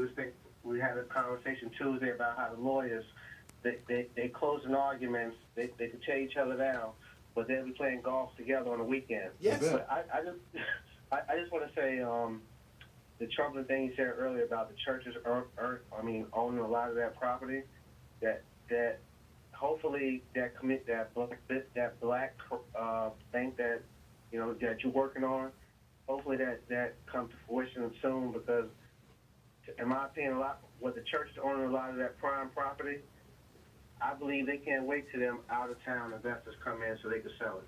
We had a conversation Tuesday about how the lawyers they closing arguments. They could tear each other down, but they'll be playing golf together on the weekend. Yes. But I just want to say the troubling thing you said earlier about the churches owning a lot of that property. That hopefully that black thing that that you're working on. Hopefully that comes to fruition soon, because, in my opinion, with the church owning a lot of that prime property, I believe they can't wait till them out-of-town investors come in so they can sell it.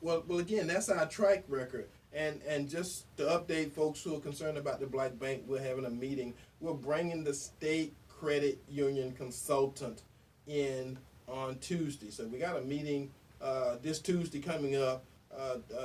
Well, again, that's our track record. And just to update folks who are concerned about the Black Bank, we're having a meeting. We're bringing the state credit union consultant in on Tuesday. So we got a meeting this Tuesday coming up.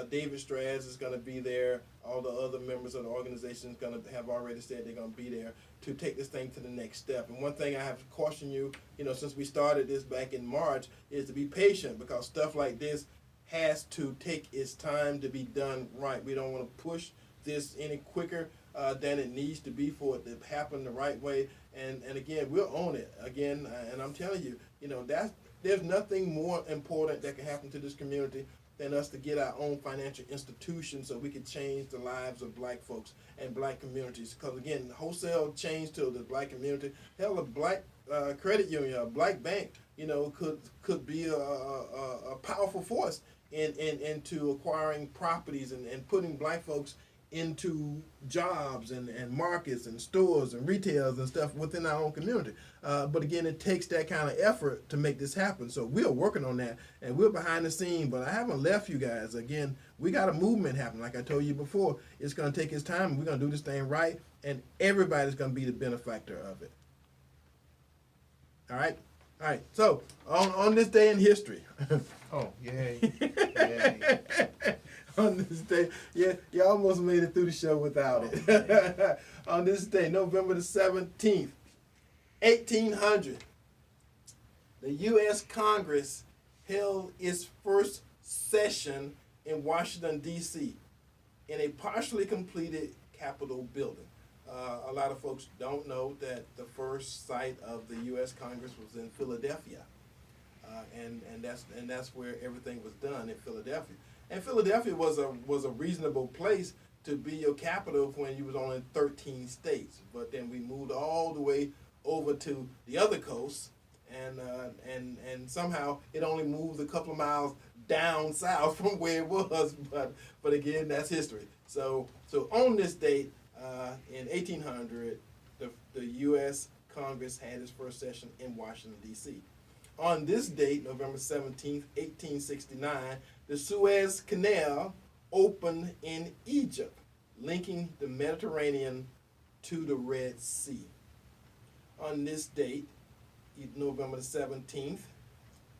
David Straz is going to be there. All the other members of the organization are going to have already said they're going to be there to take this thing to the next step. And one thing I have to caution you, since we started this back in March, is to be patient, because stuff like this has to take its time to be done right. We don't want to push this any quicker than it needs to be for it to happen the right way. And again, we'll own it. Again, and I'm telling you, there's nothing more important that can happen to this community than us to get our own financial institution so we can change the lives of black folks and black communities. Because again, wholesale change to the black community, hell, a black credit union, a black bank, could be a powerful force into acquiring properties and putting black folks into jobs and markets and stores and retails and stuff within our own community. But again, it takes that kind of effort to make this happen. So we are working on that, and we're behind the scene, but I haven't left you guys. Again, we got a movement happening. Like I told you before, it's going to take its time, and we're going to do this thing right, and everybody's going to be the benefactor of it. All right? All right. So, on this day in history. Oh, yay. Yay. On this day, yeah, you almost made it through the show without it. On this day, November the 17th, 1800, the U.S. Congress held its first session in Washington, D.C., in a partially completed Capitol building. A lot of folks don't know that the first site of the U.S. Congress was in Philadelphia, and that's where everything was done, in Philadelphia. And Philadelphia was a reasonable place to be your capital when you was only in 13 states. But then we moved all the way over to the other coast, and somehow it only moved a couple of miles down south from where it was. But again, that's history. So on this date, in 1800, the U.S. Congress had its first session in Washington, D.C. On this date, November 17th, 1869, the Suez Canal opened in Egypt, linking the Mediterranean to the Red Sea. On this date, November the 17th,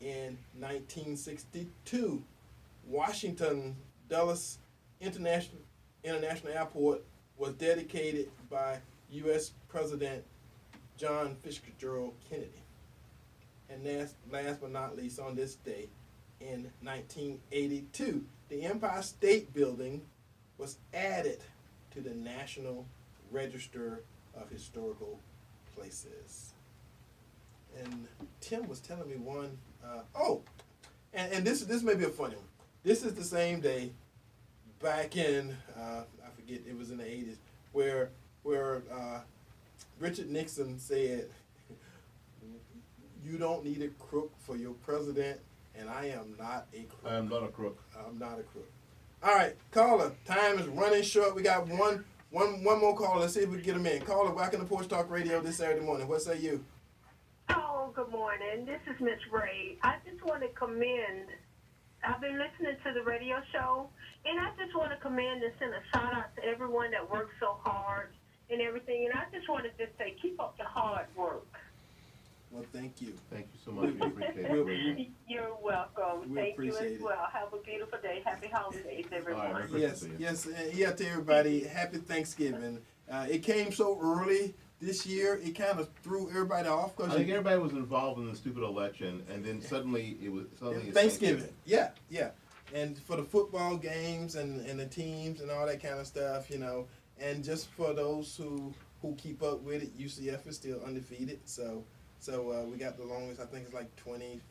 in 1962, Washington Dulles International Airport was dedicated by U.S. President John Fitzgerald Kennedy. And last but not least, on this day, in 1982, the Empire State Building was added to the National Register of Historical Places. And Tim was telling me one, and this may be a funny one. This is the same day back in, I forget, it was in the 80s, where Richard Nixon said, "You don't need a crook for your president, and I am not a crook." I am not a crook. I'm not a crook. All right, caller, time is running short. We got one more caller. Let's see if we can get him in. Caller, welcome to Porch Talk Radio this Saturday morning. What say you? Oh, good morning. This is Miss Ray. I just want to commend. I've been listening to the radio show, and I just want to commend and send a shout out to everyone that works so hard and everything. And I just want to just say, keep up the hard work. Well, thank you. Thank you so much. We appreciate it. You're welcome. We Thank you appreciate as it. well. Have a beautiful day. Happy holidays, everyone. All right, Merry Yes, Christmas. yeah, to everybody, happy Thanksgiving. It came so early this year, it kind of threw everybody off. I think everybody was involved in the stupid election, and then suddenly it's Thanksgiving. Yeah. And for the football games and the teams and all that kind of stuff, you know, and just for those who keep up with it, UCF is still undefeated. So we got the longest, I think it's like 20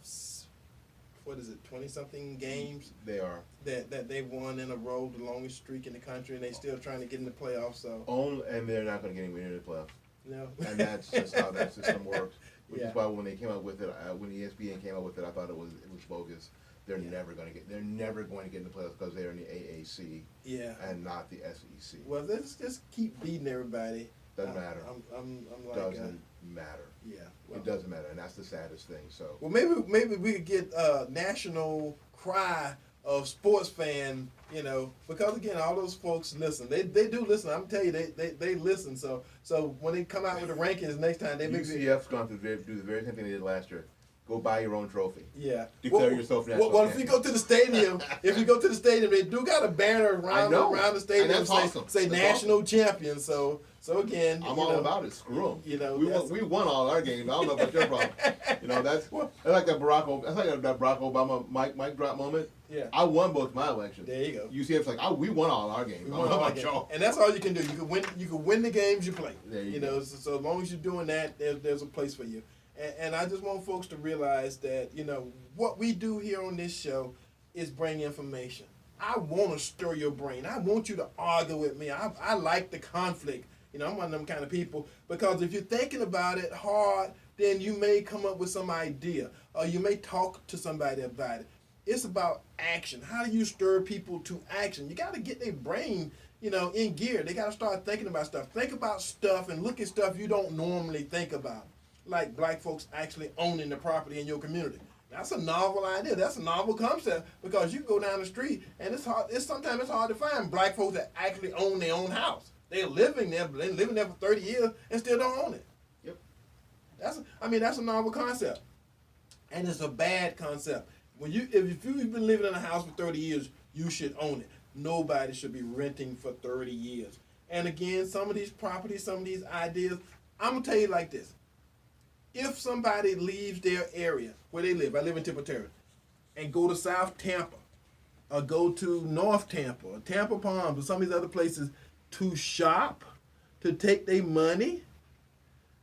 something games They are. that they won in a row, the longest streak in the country, and they still trying to get in the playoffs. So And they're not going to get anywhere near the playoffs. no. And that's just how that system works. Which Yeah. is why when they came out with it, when ESPN came out with it, I thought it was bogus. They're never going to get in the playoffs because they're in the AAC Yeah. and not the SEC. Well, let's just keep beating everybody. Doesn't matter. I'm like, Doesn't matter. yeah. Well, It doesn't matter, and that's the saddest thing. So well, maybe we could get a national cry of sports fan, you know, because again, all those folks listen. They do listen. I'm telling you, they listen. So when they come out with the rankings next time, they maybe UCF's going to do the very same thing they did last year. Go buy your own trophy. yeah. Declare yourself national Well, if you go to the stadium, they do got a banner around the stadium And that's awesome. say That's national champion. So again, I'm all about it. Screw them. You know, we won all our games. I don't know about your problem. You know, that's like that Barack Obama mic drop moment. Yeah. I won both my elections. There you go. UCF's like, we won all our games. I don't know about y'all. And that's all you can do. You can win the games you play. There you know, go. so as long as you're doing that, there's a place for you. And I just want folks to realize that, you know, what we do here on this show is bring information. I want to stir your brain. I want you to argue with me. I like the conflict. You know, I'm one of them kind of people, because if you're thinking about it hard, then you may come up with some idea, or you may talk to somebody about it. It's about action. How do you stir people to action? You got to get their brain, you know, in gear. They got to start thinking about stuff. Think about stuff and look at stuff you don't normally think about. Like black folks actually owning the property in your community. That's a novel idea. That's a novel concept, because you go down the street and sometimes it's hard to find black folks that actually own their own house. They're living there for 30 years and still don't own it. Yep. That's a novel concept. And it's a bad concept. If you've been living in a house for 30 years, you should own it. Nobody should be renting for 30 years. And again, some of these properties, some of these ideas, I'm going to tell you like this. If somebody leaves their area where they live, I live in Tampa, and go to South Tampa, or go to North Tampa, or Tampa Palms, or some of these other places to shop, to take their money,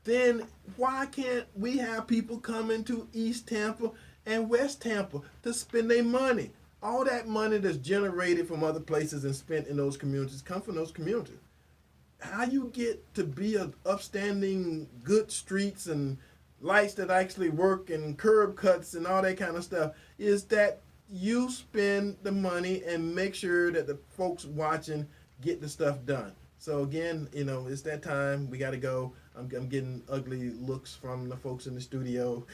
then why can't we have people coming to East Tampa and West Tampa to spend their money? All that money that's generated from other places and spent in those communities come from those communities. How you get to be an upstanding, good streets and lights that actually work and curb cuts and all that kind of stuff is that you spend the money and make sure that the folks watching get the stuff done. So again, you know, it's that time. We got to go. I'm getting ugly looks from the folks in the studio.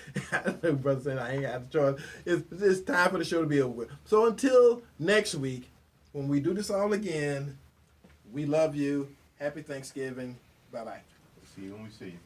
Brother saying I ain't got the choice. It's time for the show to be over with. So until next week, when we do this all again, we love you. Happy Thanksgiving. Bye-bye. See you when we see you.